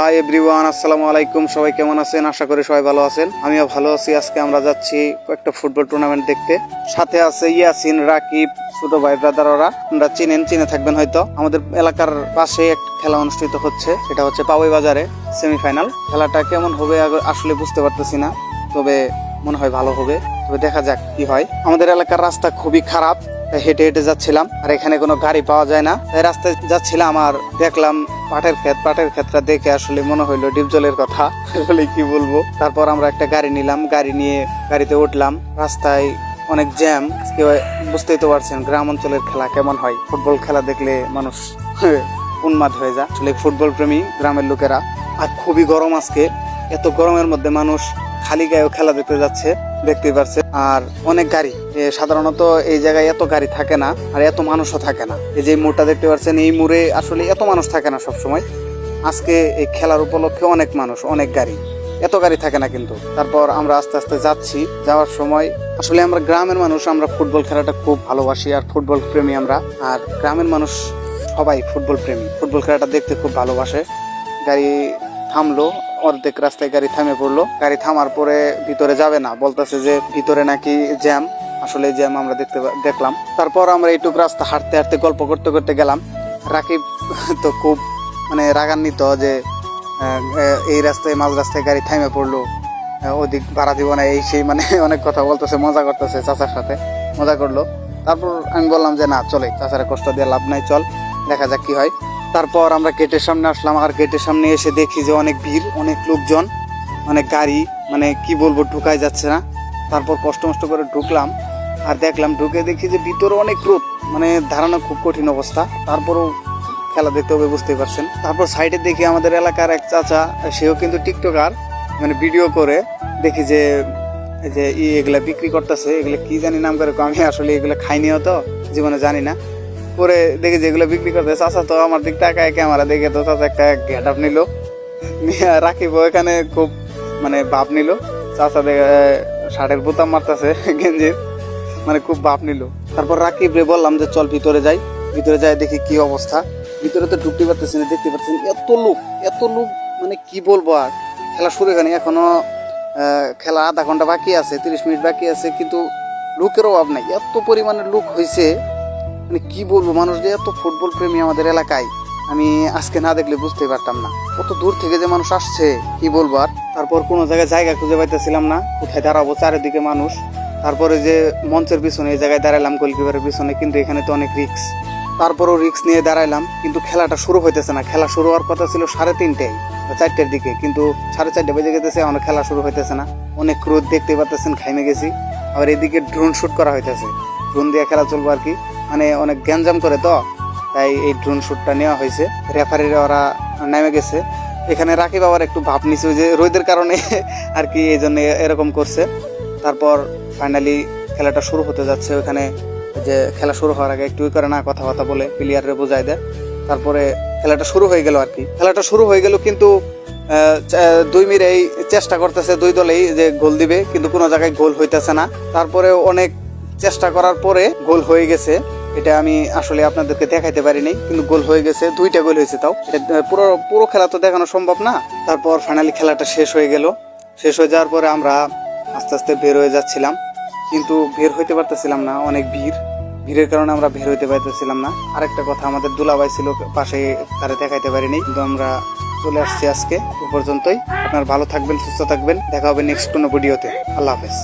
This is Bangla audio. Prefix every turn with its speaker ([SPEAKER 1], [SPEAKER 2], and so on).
[SPEAKER 1] হাই এভরিওয়ান, আসসালামু আলাইকুম। সবাই কেমন আছেন? আশা করি সবাই ভালো আছেন। আমিও ভালো আছি। আজকে আমরা যাচ্ছি একটা ফুটবল টুর্নামেন্ট দেখতে। সাথে আছে ইয়াসিন, রাকিব, ছোট ভাই ব্রাদার। ওরা আমরা চিনে থাকবেন হয়তো। আমাদের এলাকার পাশে একটা খেলা অনুষ্ঠিত হচ্ছে, এটা হচ্ছে পাওয়াই বাজারে সেমিফাইনাল। খেলাটা কেমন হবে আসলে বুঝতে পারতেছি না, তবে মনে হয় ভালো হবে। তবে দেখা যাক কি হয়। আমাদের এলাকার রাস্তা খুবই খারাপ, হেঁটে হেঁটে যাচ্ছিলাম, আর এখানে কোনো গাড়ি পাওয়া যায় না। এই রাস্তায় যাচ্ছিলাম আর দেখলাম পাটের ক্ষেতটা দেখে আসলে মনে হইলো ডিপজলের কথা। আসলে কি বলবো। তারপর আমরা একটা গাড়ি নিলাম, গাড়ি নিয়ে গাড়িতে উঠলাম। রাস্তায় অনেক জ্যাম। বুঝতেই তো পারছেন গ্রাম অঞ্চলের খেলা কেমন হয়। ফুটবল খেলা দেখলে মানুষ উন্মাদ হয়ে যায়। আসলে ফুটবল প্রেমী গ্রামের লোকেরা। আর খুবই গরম আজকে। এত গরমের মধ্যে মানুষ খালি গায়েও খেলা দেখতে যাচ্ছে, দেখতেই পারছে। আর অনেক গাড়ি, সাধারণত এই জায়গায় এত গাড়ি থাকে না, আর এত মানুষও থাকে না। এই যে মোড়টা দেখতে পাচ্ছেন, এই মোড়ে আসলে এত মানুষ থাকে না সবসময়। আজকে এই খেলার উপলক্ষে অনেক মানুষ, অনেক গাড়ি, এত গাড়ি থাকে না কিন্তু। তারপর আমরা আস্তে আস্তে যাচ্ছি। যাওয়ার সময় আসলে আমরা গ্রামের মানুষ, আমরা ফুটবল খেলাটা খুব ভালোবাসি আর ফুটবল প্রেমী আমরা। আর গ্রামের মানুষ সবাই ফুটবল প্রেমী, ফুটবল খেলাটা দেখতে খুব ভালোবাসে। গাড়ি থামলো, অর্ধেক রাস্তায় গাড়ি থামে পড়লো। গাড়ি থামার পরে ভিতরে যাবে না, বলতেছে যে ভিতরে নাকি জ্যাম। আসলে জ্যাম আমরা দেখলাম। তারপর আমরা এইটুকু রাস্তা হাঁটতে হাঁটতে গল্প করতে করতে গেলাম। রাকিব তো খুব রাগান্বিত যে এই রাস্তায় মাঝ রাস্তায় গাড়ি থামে পড়লো, ওদিক ভাড়া দিব না, এই সেই অনেক কথা বলতেছে, মজা করতেছে, চাচার সাথে মজা করলো। তারপর আমি বললাম যে না, চলে, চাচারে কষ্ট দিয়ে লাভ নাই, চল দেখা যাক কি হয়। তারপর আমরা গেটের সামনে আসলাম, আর গেটের সামনে এসে দেখি যে অনেক ভিড়, অনেক লোকজন, অনেক গাড়ি, কি বলবো, ঢুকাই যাচ্ছে না। তারপর কষ্ট করে ঢুকলাম, আর দেখলাম, ঢুকে দেখি যে ভিতরে অনেক রোদ, ধারণা খুব কঠিন অবস্থা। তারপরও খেলা দেখতে হবে, বুঝতেই পারছেন। তারপর সাইডে দেখি আমাদের এলাকার এক চাচা, সেও কিন্তু টিকটকার, ভিডিও করে। দেখি যে এগুলা বিক্রি করতেছে, এগুলো কি জানি নাম করে, আমি আসলে এগুলো খাইনিও তো, জীবনে জানি না। পরে দেখি যেগুলো বিক্রি করতে, চাচা তো আমার দিক টাকায় ক্যামেরা দেখে তো চাচা একটা গেট আপ নিল, রাখিব এখানে খুব বাপ নিল। চাচা দেখে শার্টের বোতাম মারতেছে, গেঞ্জির, খুব বাপ নিল। তারপর রাকিব রে বললাম যে চল ভিতরে যাই। ভিতরে যাই দেখি কি অবস্থা। ভিতরে তো ঢুকতে পারতেছি না, দেখতে পাচ্ছেন এত লোক, কি বলবো। আর খেলা শুরু হয়নি এখনো, খেলা আধা ঘন্টা বাকি আছে, 30 মিনিট বাকি আছে, কিন্তু লোকের অভাব নাই, এত পরিমাণে লোক হয়েছে। কি বলবো, মানুষ যে এত ফুটবল প্রেমী আমাদের এলাকায়, আমি আজকে না দেখলে বুঝতেই পারতাম না। কত দূর থেকে যে মানুষ আসছে, কি বলবো আর। তারপর কোনো জায়গা খুঁজে পাইতেছিলাম না, কোথায় দাঁড়াবো, চারিদিকে মানুষ। তারপরে যে মঞ্চের পিছনে এই জায়গায় দাঁড়াইলাম, গোলকিপারের পিছনে, কিন্তু এখানে তো অনেক রিস্ক। তারপরও রিস্ক নিয়ে দাঁড়াইলাম, কিন্তু খেলাটা শুরু হইতেছে না। খেলা শুরু হওয়ার কথা ছিল 3:30 বা 4টার দিকে, কিন্তু 4:30 বেজে গেছে, এখন খেলা শুরু হইতেছে না। অনেক রোদ, দেখতে পাচ্ছেন, খাইমে গেছি। আবার এদিকে ড্রোন শুট করা হইতেছে, ড্রোন দিয়ে খেলা চলবো আর কি। অনেক গ্যাঞ্জাম করে তো, তাই এই ড্রোন শুটটা নেওয়া হয়েছে। রেফারিরা ওরা নেমে গেছে। এখানে রাকিব আবার একটু ভাব নিছে, যে রোদের কারণে আর কি, এই জন্য এরকম করছে। তারপর ফাইনালি খেলাটা শুরু হতে যাচ্ছে। ওখানে যে খেলা শুরু হওয়ার আগে একটু করে না, কথা বলে প্লেয়াররে বোঝাই দেয়। তারপরে খেলাটা শুরু হয়ে গেল আর কি। খেলাটা শুরু হয়ে গেল, কিন্তু 2 মিনিট চেষ্টা করতেছে দুই দলেই যে গোল দিবে, কিন্তু কোনো জায়গায় গোল হইতেছে না। তারপরে অনেক চেষ্টা করার পরে গোল হয়ে গেছে। এটা আমি আসলে আপনাদেরকে দেখাইতে পারিনি, কিন্তু গোল হয়ে গেছে, 2টা গোল হয়েছে। তাও পুরো খেলা তো দেখানো সম্ভব না। তারপর ফাইনালি খেলাটা শেষ হয়ে গেল। শেষ হয়ে যাওয়ার পরে আমরা আস্তে আস্তে বের হয়ে যাচ্ছিলাম, কিন্তু বের হইতে পারতেছিলাম না, অনেক ভিড়ের কারণে আমরা বের হইতে পারতেছিলাম না। আরেকটা কথা, আমাদের দুলাভাই ছিল পাশে, তারে দেখাইতে পারিনি, কিন্তু আমরা চলে আসছি আজকে। এ পর্যন্তই। আপনারা ভালো থাকবেন, সুস্থ থাকবেন, দেখা হবে নেক্সট কোনো ভিডিওতে। আল্লাহ হাফেজ।